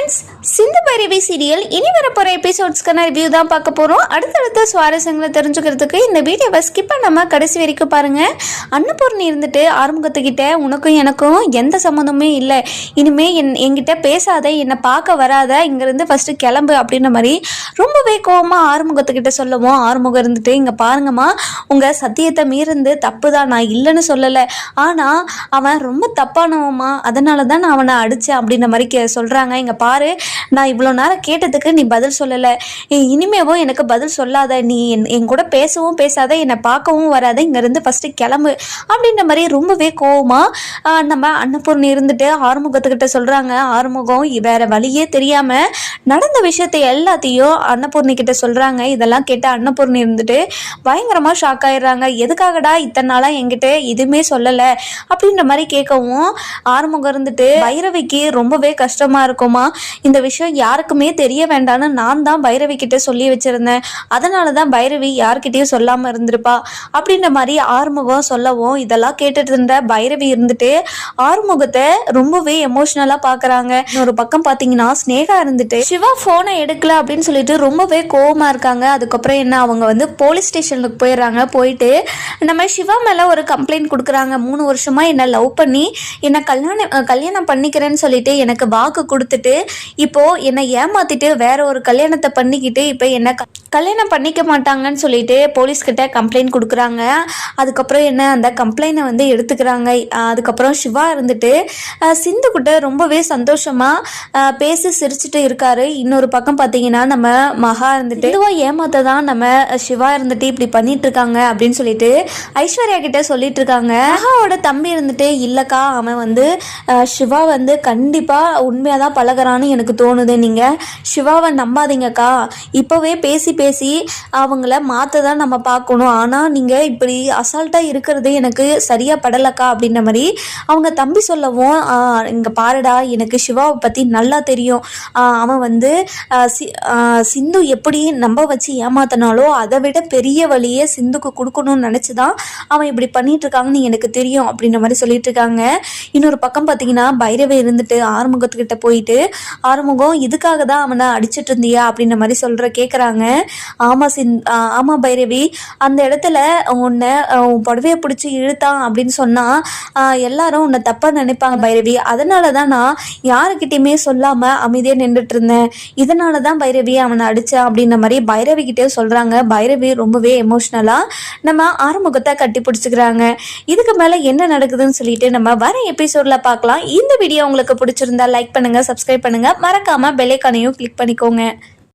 Friends, Sindhu Bhairavi serial இனி வரப்போகிற எபிசோட்ஸ்க்கான review தான் பார்க்க போகிறோம். அடுத்தடுத்த சுவாரஸ்யங்களை தெரிஞ்சுக்கிறதுக்கு இந்த வீடியோவை ஸ்கிப் பண்ணாமல் கடைசி வரைக்கும் பாருங்கள். அன்னபூர்ணி இருந்துட்டு ஆறுமுகத்துக்கிட்ட உனக்கும் எனக்கும் எந்த சம்மந்தமே இல்லை, இனிமேல் என்கிட்ட பேசாத, என்னை பார்க்க வராத, இங்கேருந்து ஃபஸ்ட்டு கிளம்பு அப்படின்ற மாதிரி ரொம்பவே கோவமாக ஆறுமுகத்துக்கிட்ட சொல்லவும், ஆறுமுகம் இருந்துட்டு இங்கே பாருங்கம்மா, உங்கள் சத்தியத்தை மீறிந்து தப்பு தான், நான் இல்லைன்னு சொல்லலை, ஆனால் அவன் ரொம்ப தப்பானவம்மா, அதனால தான் நான் அவனை அடித்தேன் அப்படின்ற மாதிரி சொல்கிறாங்க. இங்கே பாரு, நான் இவ்வளோ நேரம் கேட்டதுக்கு நீ பதில் சொல்லலை, இனிமேவும் எனக்கு பதில் சொல்லாத, நீ என் கூட பேசவும் பேசாத, என்னை பார்க்கவும் வராத, இங்கேருந்து ஃபஸ்ட்டு கிளம்பு அப்படின்ற மாதிரி ரொம்பவே கோவமாக நம்ம அன்னபூர்ணி இருந்துட்டு ஆறுமுகத்துக்கிட்ட சொல்கிறாங்க. ஆறுமுகம் வேற வழியே தெரியாமல் நடந்த விஷயத்தை எல்லாத்தையும் அன்னபூர்ணி கிட்ட சொல்கிறாங்க. இதெல்லாம் கேட்டு அன்னபூர்ணி இருந்துட்டு பயங்கரமாக ஷாக் ஆயிடுறாங்க. எதுக்காகடா இத்தனை நாளாக என்கிட்ட எதுவுமே சொல்லலை அப்படின்ற மாதிரி கேட்கவும், ஆறுமுகம் இருந்துட்டு பைரவிக்கு ரொம்பவே கஷ்டமாக இருக்குமா, இந்த விஷயம் யாருக்குமே தெரிய வேண்டாம்னு நான் தான் பைரவி கிட்ட சொல்லி வச்சிருந்தேன், அதனால தான் பைரவி யார்கிட்டயும் சொல்லாமல் இருந்திருப்பா அப்படின்ற மாதிரி ஆறுமுகம் சொல்லவும், இதெல்லாம் கேட்டுட்டு இருந்த பைரவி இருந்துட்டு ஆறுமுகத்தை ரொம்பவே எமோஷ்னலாக பார்க்குறாங்க. இன்னொரு பக்கம் பார்த்தீங்கன்னா ஸ்னேகா இருந்துட்டு சிவா ஃபோனை எடுக்கல அப்படின்னு சொல்லிட்டு ரொம்பவே கோவமாக இருக்காங்க. அதுக்கப்புறம் என்ன, அவங்க வந்து போலீஸ் ஸ்டேஷனுக்கு போயிடுறாங்க. போயிட்டு நம்ம சிவா மேலே ஒரு கம்ப்ளைண்ட் கொடுக்குறாங்க. 3 வருஷமா என்னை லவ் பண்ணி என்னை கல்யாணம் பண்ணிக்கிறேன்னு சொல்லிட்டு எனக்கு வாக்கு கொடுத்துட்டு இப்போ என்னை ஏமாத்திட்டு வேற ஒரு கல்யாணத்தை பண்ணிக்கிட்டு இப்போ என்ன கல்யாணம் பண்ணிக்க மாட்டாங்கன்னு சொல்லிட்டு போலீஸ்கிட்ட கம்ப்ளைண்ட் கொடுக்குறாங்க. அதுக்கப்புறம் என்ன, அந்த கம்ப்ளைண்ட்டை வந்து எடுத்துக்கிறாங்க. அதுக்கப்புறம் சிவா இருந்துட்டு சிந்து கிட்ட ரொம்பவே சந்தோஷமாக பேசி சிரிச்சுட்டு இருக்காரு. இன்னொரு பக்கம் பார்த்தீங்கன்னா நம்ம மகா இருந்துட்டு இதுவா ஏமாத்த தான் நம்ம சிவா இருந்துட்டு இப்படி பண்ணிட்டு இருக்காங்க அப்படின்னு சொல்லிட்டு ஐஸ்வர்யா கிட்ட சொல்லிட்டு இருக்காங்க. மகாவோட தம்பி இருந்துட்டு இல்லைக்கா, அவன் வந்து சிவா வந்து கண்டிப்பாக உண்மையாக தான் பழகிறான்னு எனக்கு தோணுது, நீங்கள் சிவாவை நம்பாதீங்கக்கா, இப்போவே பேசி பேசி அவங்கள மாற்ற தான் நம்ம பார்க்கணும், ஆனால் நீங்கள் இப்படி அசால்ட்டாக இருக்கிறது எனக்கு சரியாக படலக்கா அப்படின்ற மாதிரி அவங்க தம்பி சொல்லவும், இங்கே பாருடா, எனக்கு சிவாவை பற்றி நல்லா தெரியும், அவன் வந்து சிந்து எப்படி நம்ப வச்சு ஏமாத்தினாலோ அதை விட பெரிய வழியே சிந்துக்கு கொடுக்கணும்னு நினச்சி தான் அவன் இப்படி பண்ணிட்டு இருக்காங்கன்னு எனக்கு தெரியும் அப்படின்ற மாதிரி சொல்லிட்டு இருக்காங்க. இன்னொரு பக்கம் பார்த்தீங்கன்னா பைரவி இருந்துட்டு ஆறுமுகத்துக்கிட்ட போயிட்டு, ஆறுமுகம் இதுக்காக தான் அவனை அடிச்சிட்டு இருந்தியா அப்படின்ற மாதிரி கேட்குறாங்க. ஆமாம் பைரவி, அந்த இடத்துல உன்னை புடவையை பிடிச்சி இழுத்தான் அப்படின்னு சொன்னால் எல்லாரும் உன்னை தப்பாக நினைப்பாங்க பைரவி, அதனால தான் நான் யாருக்கிட்டையுமே சொல்லாமல் அமைதியாக நின்றுட்டு இருந்தேன், இதனால தான் பைரவி அவனை அடித்தேன் அப்படின்ற மாதிரி பைரவிக்கிட்டே சொல்கிறாங்க. பைரவி ரொம்பவே எமோஷ்னலாக நம்ம ஆறுமுகத்தை கட்டி பிடிச்சிக்கிறாங்க. இதுக்கு மேலே என்ன நடக்குதுன்னு சொல்லிட்டு நம்ம வர எபிசோடில் பார்க்கலாம். இந்த வீடியோ உங்களுக்கு பிடிச்சிருந்தா லைக் பண்ணுங்கள், சப்ஸ்கிரைப் பண்ணுங்கள், மறக்காமல் பெல் ஐகானையும் கிளிக் பண்ணிக்கோங்க.